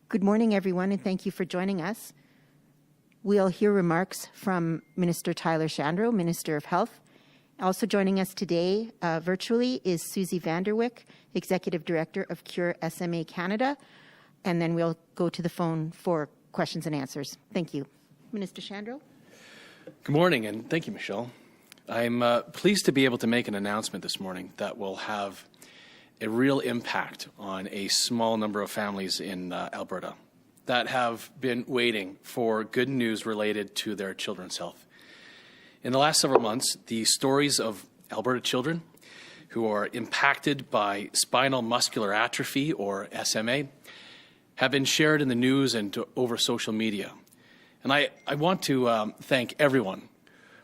Good morning, everyone, and thank you for joining us. We'll hear remarks from Minister Tyler Shandro, Minister of Health. Also joining us today virtually is Susie Vanderwick, Executive Director of Cure SMA Canada, and then we'll go to the phone for questions and answers. Thank you. Minister Shandro. Good morning, and thank you, Michelle. I'm pleased to be able to make an announcement this morning that will have a real impact on a small number of families in Alberta that have been waiting for good news related to their children's health. In the last several months, the stories of Alberta children who are impacted by spinal muscular atrophy, or SMA, have been shared in the news and over social media. And I want to thank everyone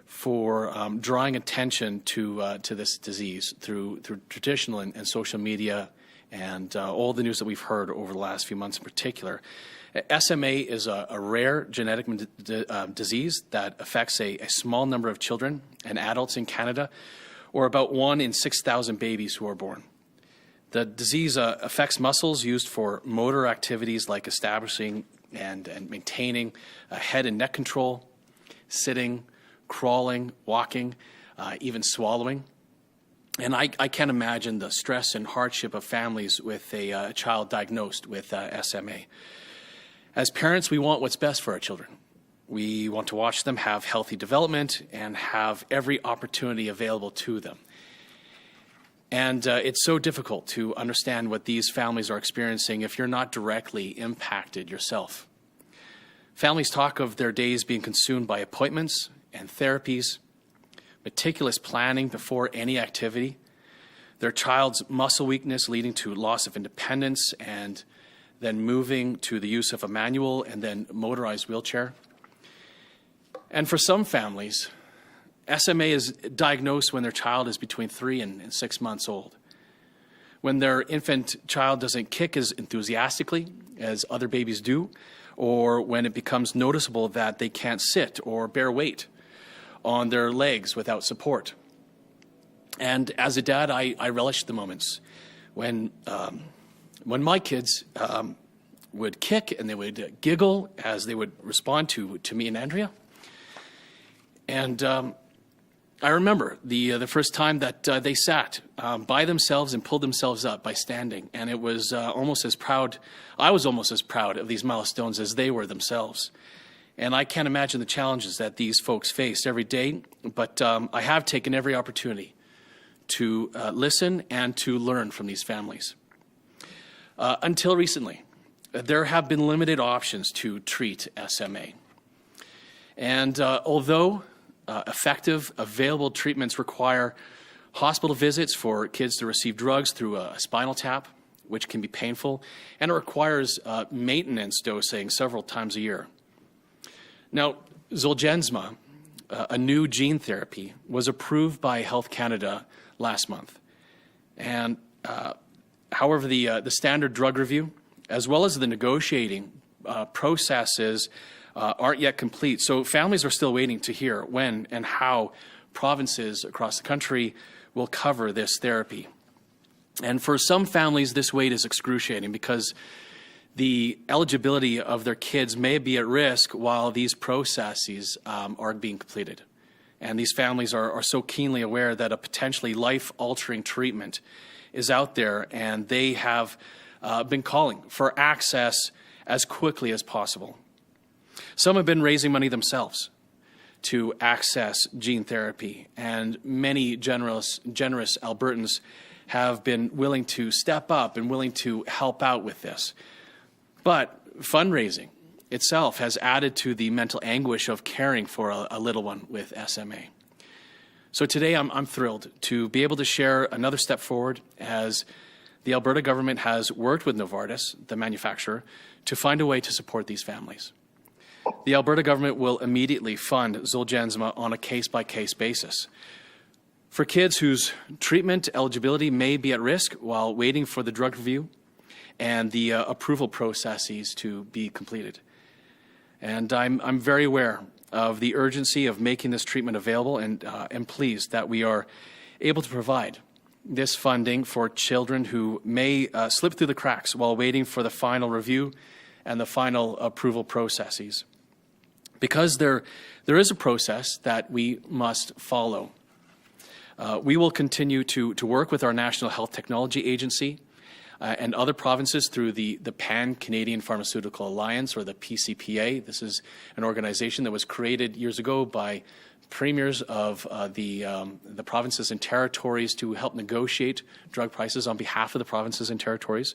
for drawing attention to this disease through traditional and social media and all the news that we've heard over the last few months in particular. SMA is a rare genetic disease that affects a small number of children and adults in Canada, or about 1 in 6,000 babies who are born. The disease affects muscles used for motor activities like establishing and maintaining head and neck control, sitting, crawling, walking, even swallowing. And I can't imagine the stress and hardship of families with a child diagnosed with SMA. As parents, we want what's best for our children. We want to watch them have healthy development and have every opportunity available to them. And it's so difficult to understand what these families are experiencing if you're not directly impacted yourself. Families talk of their days being consumed by appointments and therapies, meticulous planning before any activity, their child's muscle weakness leading to loss of independence, and then moving to the use of a manual and then motorized wheelchair. And for some families, SMA is diagnosed when their child is between 3 and 6 months old, when their infant child doesn't kick as enthusiastically as other babies do, or when it becomes noticeable that they can't sit or bear weight on their legs without support. And as a dad, I relish the moments when my kids would kick and they would giggle as they would respond to me and Andrea. And I remember the first time that they sat by themselves and pulled themselves up by standing, and it was almost as proud. I was almost as proud of these milestones as they were themselves. And I can't imagine the challenges that these folks face every day, but I have taken every opportunity to listen and to learn from these families. Until recently, there have been limited options to treat SMA. And although effective, available treatments require hospital visits for kids to receive drugs through a spinal tap, which can be painful, and it requires maintenance dosing several times a year. Now, Zolgensma, a new gene therapy, was approved by Health Canada last month. And however, the standard drug review, as well as the negotiating processes, aren't yet complete. So families are still waiting to hear when and how provinces across the country will cover this therapy. And for some families, this wait is excruciating because the eligibility of their kids may be at risk while these processes are being completed. And these families are so keenly aware that a potentially life-altering treatment is out there, and they have been calling for access as quickly as possible. Some have been raising money themselves to access gene therapy, and many generous Albertans have been willing to step up and willing to help out with this. But fundraising itself has added to the mental anguish of caring for a little one with SMA. So today I'm thrilled to be able to share another step forward as the Alberta government has worked with Novartis, the manufacturer, to find a way to support these families. The Alberta government will immediately fund Zolgensma on a case-by-case basis. For kids whose treatment eligibility may be at risk while waiting for the drug review and the approval processes to be completed. And I'm very aware of the urgency of making this treatment available, and am pleased that we are able to provide this funding for children who may slip through the cracks while waiting for the final review and the final approval processes. Because there is a process that we must follow, we will continue to work with our National Health Technology Agency and other provinces through the Pan-Canadian Pharmaceutical Alliance, or the PCPA. This is an organization that was created years ago by premiers of the provinces and territories to help negotiate drug prices on behalf of the provinces and territories.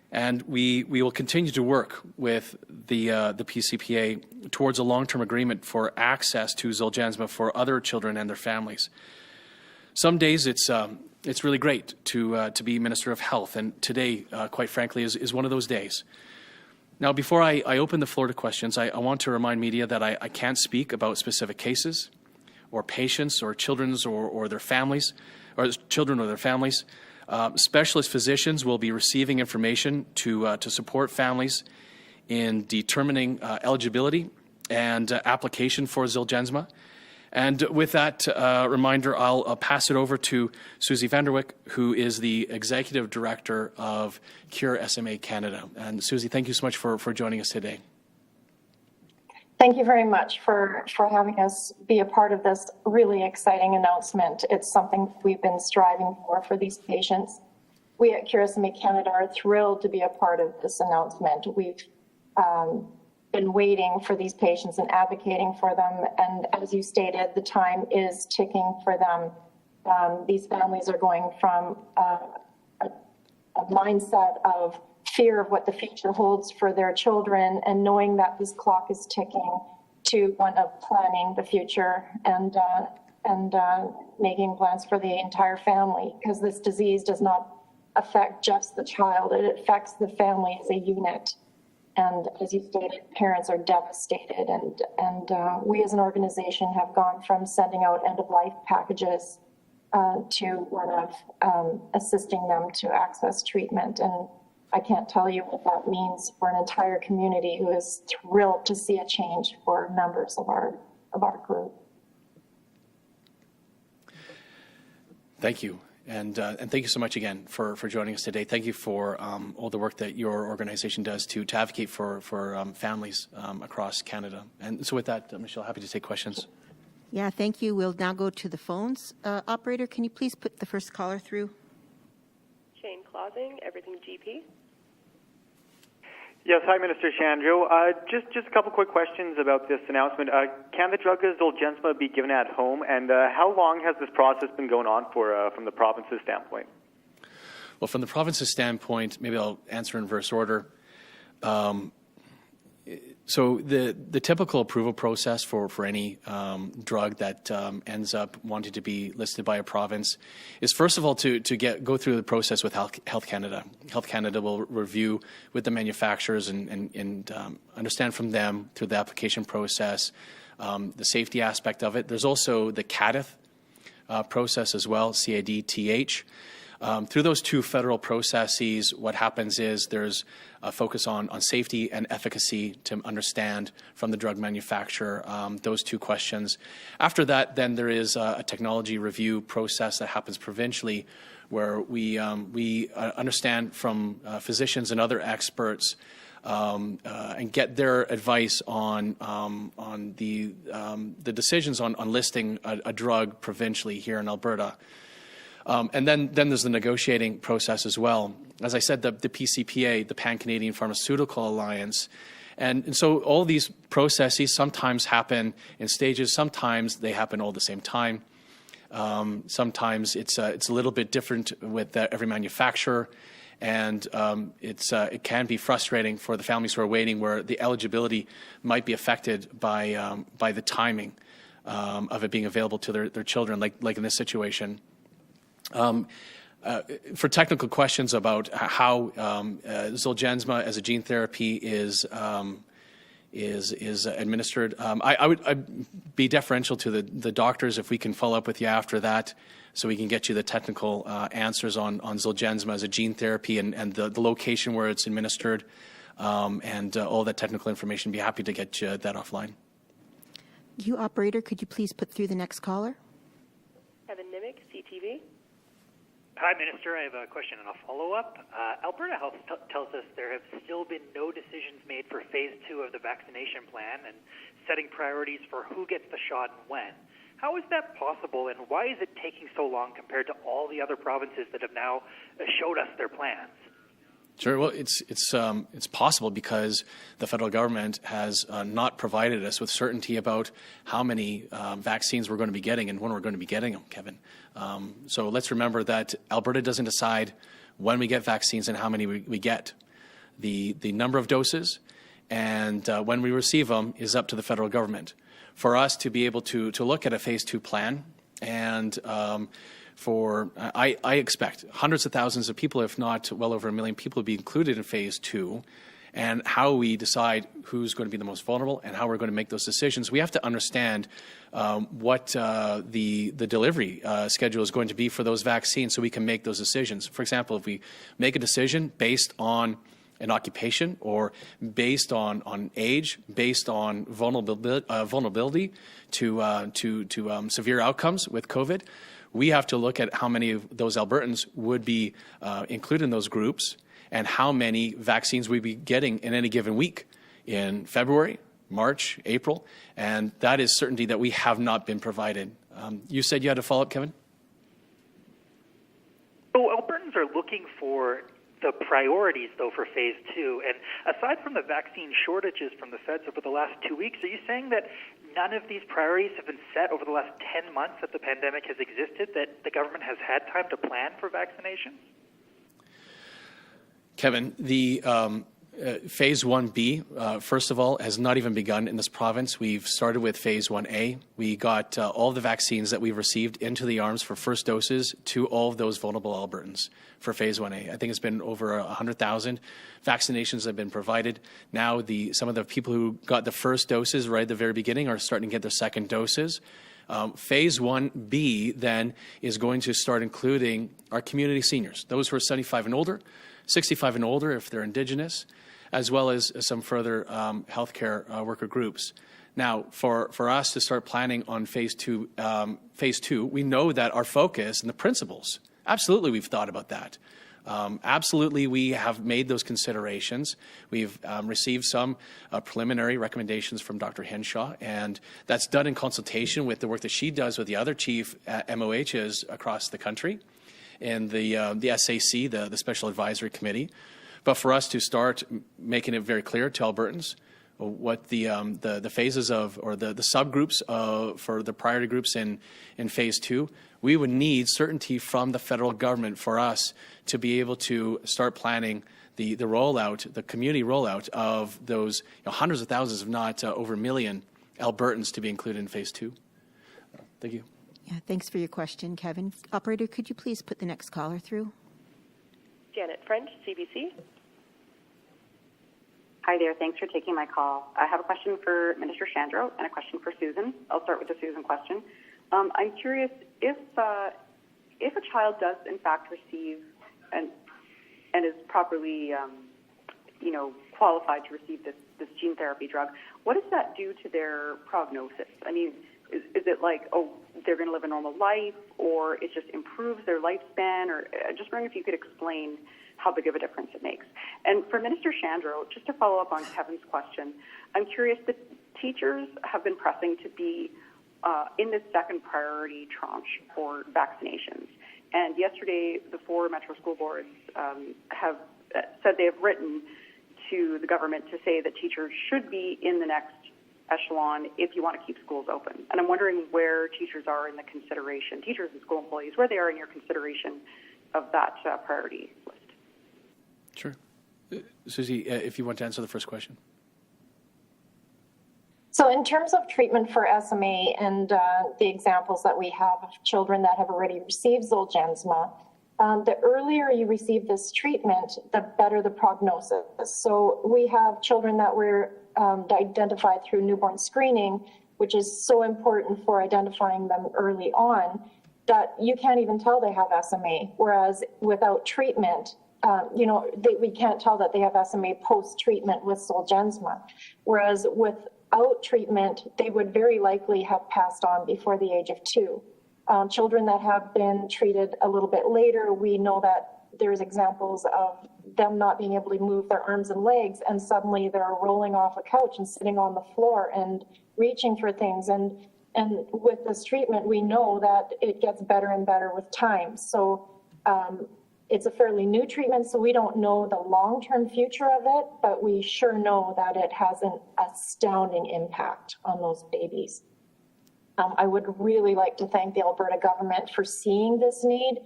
And we will continue to work with the PCPA towards a long-term agreement for access to Zolgensma for other children and their families. Some days it's really great to be Minister of Health, and today, quite frankly, is one of those days. Now, before I open the floor to questions, I want to remind media that I can't speak about specific cases, or patients, or children's or their families, or children or their families. Specialist physicians will be receiving information to support families in determining eligibility and application for Zolgensma. And with that reminder, I'll pass it over to Susie Vanderwyk, who is the Executive Director of Cure SMA Canada. And Susie, thank you so much for joining us today. Thank you very much for having us be a part of this really exciting announcement. It's something we've been striving for these patients. We at Cure SMA Canada are thrilled to be a part of this announcement. We've been waiting for these patients and advocating for them. And as you stated, the time is ticking for them. These families are going from a mindset of fear of what the future holds for their children, and knowing that this clock is ticking, to one of planning the future and making plans for the entire family, because this disease does not affect just the child, it affects the family as a unit. And as you stated, parents are devastated, and we as an organization have gone from sending out end-of-life packages to one of assisting them to access treatment. And I can't tell you what that means for an entire community who is thrilled to see a change for members of our group. Thank you. And thank you so much again for joining us today. Thank you for all the work that your organization does to advocate for families across Canada. And so with that, Michelle, happy to take questions. Yeah, thank you. We'll now go to the phones. Operator, can you please put the first caller through? Shane Clausing, Everything GP. Yes, hi, Minister Shandro. Just a couple quick questions about this announcement. Can the drug Zolgensma be given at home, and how long has this process been going on for from the province's standpoint? Well, from the province's standpoint, maybe I'll answer in reverse order. So the typical approval process for any drug that ends up wanting to be listed by a province is, first of all, to go through the process with Health Canada. Health Canada will review with the manufacturers and understand from them through the application process the safety aspect of it. There's also the CADTH process as well, CADTH. Through those two federal processes, what happens is there's a focus on safety and efficacy to understand from the drug manufacturer those two questions. After that, then there is a technology review process that happens provincially, where we understand from physicians and other experts and get their advice on the decisions on listing a drug provincially here in Alberta. And then there's the negotiating process as well. As I said, the PCPA, the Pan-Canadian Pharmaceutical Alliance, and so all these processes sometimes happen in stages. Sometimes they happen all at the same time. Sometimes it's a little bit different with every manufacturer, and it can be frustrating for the families who are waiting, where the eligibility might be affected by the timing of it being available to their children, like in this situation. For technical questions about how Zolgensma as a gene therapy is administered, I'd be deferential to the doctors if we can follow up with you after that, so we can get you the technical answers on Zolgensma as a gene therapy and the location where it's administered, and all that technical information. Be happy to get you that offline. You, operator, could you please put through the next caller? Kevin Nimick, CTV. Hi, Minister. I have a question and a follow-up. Alberta Health tells us there have still been no decisions made for Phase 2 of the vaccination plan and setting priorities for who gets the shot and when. How is that possible, and why is it taking so long compared to all the other provinces that have now showed us their plans? Sure. Well, it's possible because the federal government has not provided us with certainty about how many vaccines we're going to be getting and when we're going to be getting them, Kevin. So let's remember that Alberta doesn't decide when we get vaccines and how many we get. The number of doses and when we receive them is up to the federal government. For us to be able to look at a Phase 2 plan and I expect hundreds of thousands of people, if not well over 1 million people, to be included in Phase 2. And how we decide who's going to be the most vulnerable and how we're going to make those decisions, we have to understand what the delivery schedule is going to be for those vaccines so we can make those decisions. For example, if we make a decision based on an occupation or based on age, based on vulnerability to severe outcomes with COVID, we have to look at how many of those Albertans would be included in those groups and how many vaccines we'd be getting in any given week in February, March, April, and that is certainty that we have not been provided. You said you had a follow-up, Kevin? So Albertans are looking for the priorities, though, for Phase 2. And aside from the vaccine shortages from the feds over the last 2 weeks, are you saying that none of these priorities have been set over the last 10 months that the pandemic has existed, that the government has had time to plan for vaccinations? Kevin, the Phase 1B, first of all, has not even begun in this province. We've started with Phase 1A. We got all the vaccines that we've received into the arms for first doses to all of those vulnerable Albertans for Phase 1A. I think it's been over 100,000 vaccinations have been provided. Now, some of the people who got the first doses right at the very beginning are starting to get their second doses. Phase 1B then is going to start including our community seniors, those who are 75 and older, 65 and older if they're Indigenous, as well as some further healthcare worker groups. Now, for us to start planning on Phase 2, we know that our focus and the principles, absolutely we've thought about that. Absolutely, we have made those considerations. We've received some preliminary recommendations from Dr. Henshaw, and that's done in consultation with the work that she does with the other chief MOHs across the country and the SAC, the Special Advisory Committee. But for us to start making it very clear to Albertans what the phases of, or the subgroups for the priority groups in Phase 2, we would need certainty from the federal government for us to be able to start planning the rollout, the community rollout of those hundreds of thousands, if not over 1 million Albertans to be included in Phase 2. Thank you. Yeah, thanks for your question, Kevin. Operator, could you please put the next caller through? Janet French, CBC. Hi there. Thanks for taking my call. I have a question for Minister Shandro and a question for Susan. I'll start with the Susan question. I'm curious if a child does in fact receive and is properly, qualified to receive this gene therapy drug, what does that do to their prognosis? I mean, is it like, they're going to live a normal life, or it just improves their lifespan? Or just wondering if you could explain how big of a difference it makes. And for Minister Shandro, just to follow up on Kevin's question, I'm curious, the teachers have been pressing to be in this second priority tranche for vaccinations. And yesterday, the 4 Metro school boards have said they have written to the government to say that teachers should be in the next echelon if you want to keep schools open. And I'm wondering where teachers are in the consideration, teachers and school employees, where they are in your consideration of that priority list. Sure. Susie, if you want to answer the first question. So in terms of treatment for SMA and the examples that we have of children that have already received Zolgensma, the earlier you receive this treatment, the better the prognosis. So we have children that were identified through newborn screening, which is so important for identifying them early on, that you can't even tell they have SMA. Whereas without treatment, we can't tell that they have SMA post-treatment with Zolgensma. Whereas without treatment, they would very likely have passed on before the age of 2. Children that have been treated a little bit later, we know that there's examples of them not being able to move their arms and legs, and suddenly they're rolling off a couch and sitting on the floor and reaching for things. And with this treatment, we know that it gets better and better with time. So it's a fairly new treatment, so we don't know the long-term future of it, but we sure know that it has an astounding impact on those babies. I would really like to thank the Alberta government for seeing this need,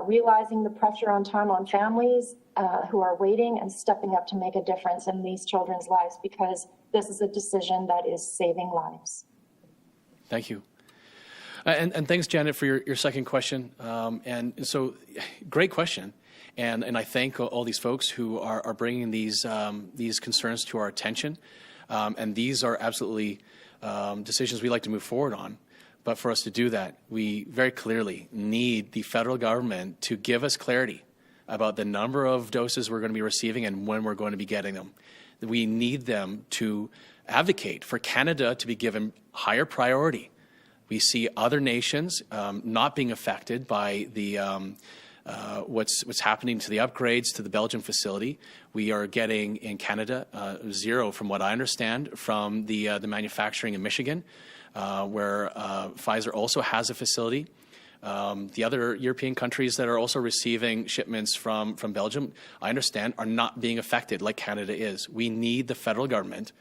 realizing the pressure on time on families who are waiting, and stepping up to make a difference in these children's lives, because this is a decision that is saving lives. Thank you. And thanks, Janet, for your second question. And so, great question. And I thank all these folks who are bringing these concerns to our attention. And these are absolutely decisions we like to move forward on. But for us to do that, we very clearly need the federal government to give us clarity about the number of doses we're going to be receiving and when we're going to be getting them. We need them to advocate for Canada to be given higher priority. We see other nations not being affected by the what's happening to the upgrades to the Belgian facility. We are getting in Canada zero, from what I understand, from the manufacturing in Michigan, where Pfizer also has a facility. The other European countries that are also receiving shipments from Belgium, I understand, are not being affected like Canada is. We need the federal government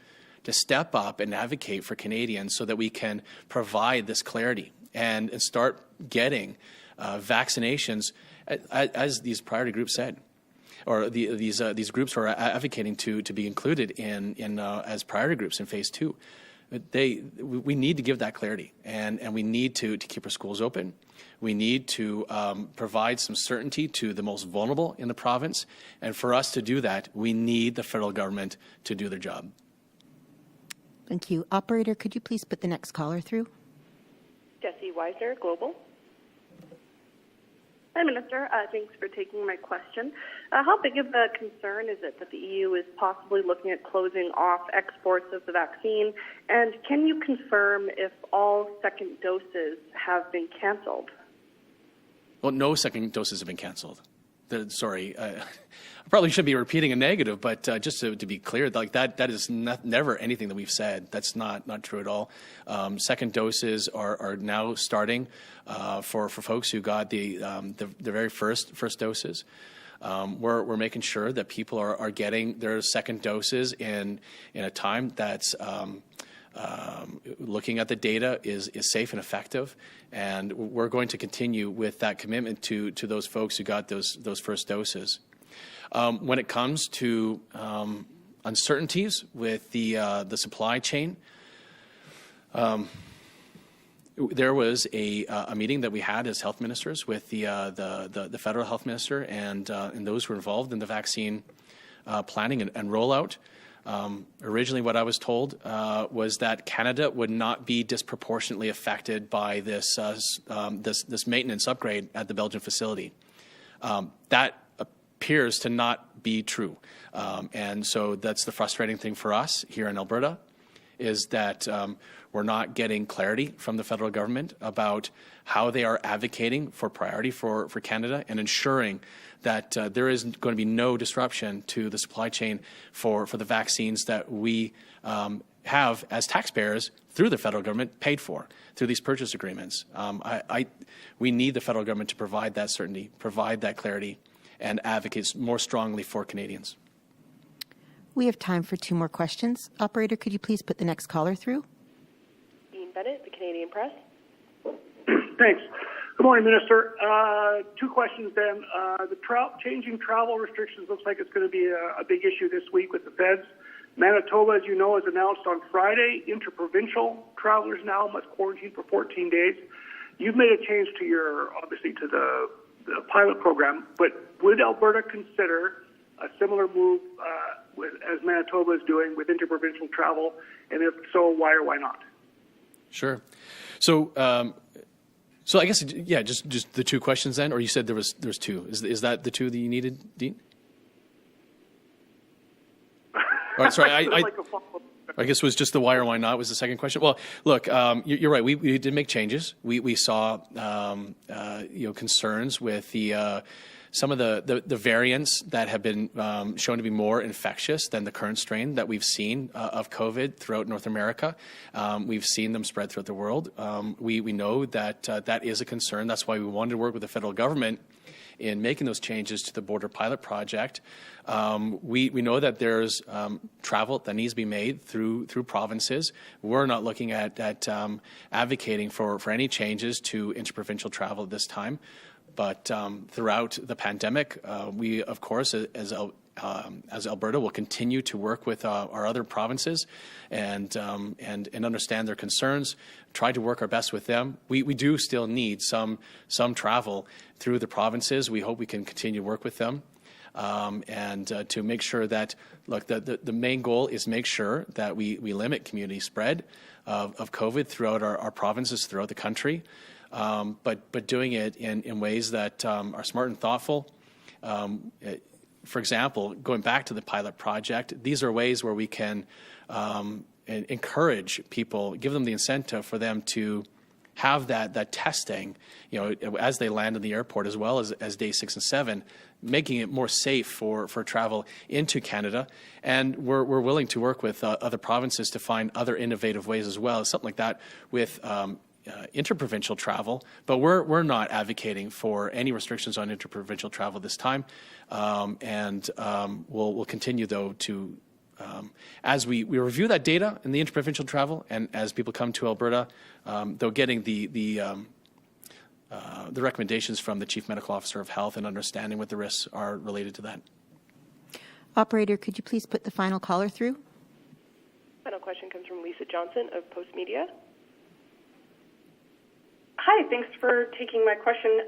to step up and advocate for Canadians so that we can provide this clarity and start getting vaccinations, as these priority groups said, or these groups who are advocating to be included in as priority groups in phase 2. We need to give that clarity, and we need to keep our schools open. We need to provide some certainty to the most vulnerable in the province, and for us to do that, we need the federal government to do their job. Thank you. Operator, could you please put the next caller through? Jesse Weisner, Global. Hi, Minister. Thanks for taking my question. How big of a concern is it that the EU is possibly looking at closing off exports of the vaccine? And can you confirm if all second doses have been canceled? Well, no second doses have been canceled. Sorry, I probably shouldn't be repeating a negative, but just to be clear, like that is never anything that we've said. That's not true at all. Second doses are now starting for folks who got the very first doses. We're making sure that people are getting their second doses in a time that's looking at the data is safe and effective, and we're going to continue with that commitment to those folks who got those first doses. When it comes to uncertainties with the supply chain, there was a meeting that we had as health ministers with the federal health minister and those who were involved in the vaccine planning and rollout. Originally, what I was told was that Canada would not be disproportionately affected by this maintenance upgrade at the Belgian facility. That appears to not be true, and so that's the frustrating thing for us here in Alberta, is that we're not getting clarity from the federal government about how they are advocating for priority for Canada and ensuring that there is going to be no disruption to the supply chain for the vaccines that we have as taxpayers through the federal government paid for through these purchase agreements. We need the federal government to provide that certainty, provide that clarity, and advocate more strongly for Canadians. We have time for 2 more questions. Operator, could you please put the next caller through? Dean Bennett, the Canadian Press. Thanks. Good morning, Minister. 2 questions then. The changing travel restrictions looks like it's going to be a big issue this week with the feds. Manitoba, as you know, has announced on Friday, interprovincial travelers now must quarantine for 14 days. You've made a change to obviously to the pilot program, but would Alberta consider a similar move as Manitoba is doing with interprovincial travel? And if so, why or why not? Sure. So I guess, yeah, just the 2 questions then, or you said there's 2. Is that the 2 that you needed, Dean? All right, sorry, I guess it was just the why or why not was the second question. Well, look, you're right. We did make changes. We saw concerns with the some of the variants that have been shown to be more infectious than the current strain that we've seen of COVID throughout North America. We've seen them spread throughout the world. We know that that is a concern. That's why we wanted to work with the federal government in making those changes to the border pilot project. We know that there's travel that needs to be made through provinces. We're not looking at advocating for any changes to interprovincial travel at this time. But throughout the pandemic, we, of course, as Alberta, will continue to work with our other provinces and understand their concerns, try to work our best with them. We do still need some travel through the provinces. We hope we can continue to work with them and to make sure that, look, the main goal is make sure that we limit community spread of COVID throughout our provinces, throughout the country. But doing it in ways that are smart and thoughtful. For example, going back to the pilot project, these are ways where we can encourage people, give them the incentive for them to have that testing, as they land in the airport, as well as day 6 and 7, making it more safe for travel into Canada. And we're willing to work with other provinces to find other innovative ways as well, something like that with interprovincial travel, but we're not advocating for any restrictions on interprovincial travel this time, and we'll continue though to as we review that data in the interprovincial travel, and as people come to Alberta, though getting the recommendations from the Chief Medical Officer of Health and understanding what the risks are related to that. Operator, could you please put the final caller through? Final question comes from Lisa Johnson of Post Media. Hi, thanks for taking my question.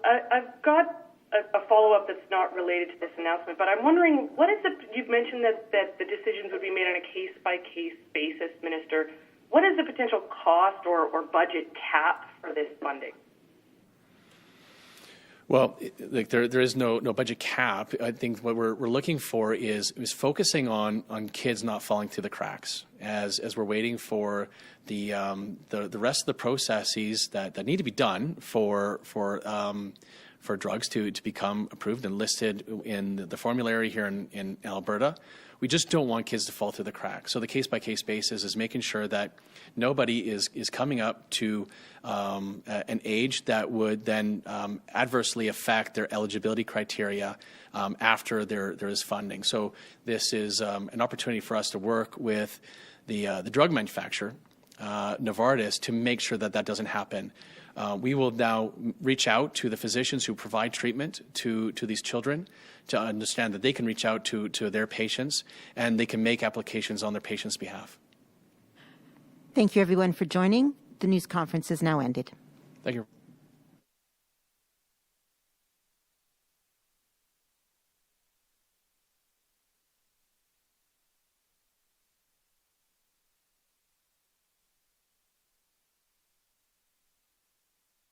I've got a follow-up that's not related to this announcement, but I'm wondering, what is you've mentioned that the decisions would be made on a case-by-case basis, Minister. What is the potential cost or budget cap for this funding? Well, there is no budget cap. I think what we're looking for is focusing on kids not falling through the cracks as we're waiting for the rest of the processes that need to be done for drugs to become approved and listed in the formulary here in Alberta. We just don't want kids to fall through the cracks. So the case-by-case basis is making sure that nobody is coming up to an age that would then adversely affect their eligibility criteria after there is funding. So this is an opportunity for us to work with the drug manufacturer, Novartis, to make sure that doesn't happen. We will now reach out to the physicians who provide treatment to these children to understand that they can reach out to their patients and they can make applications on their patients' behalf. Thank you, everyone, for joining. The news conference is now ended. Thank you.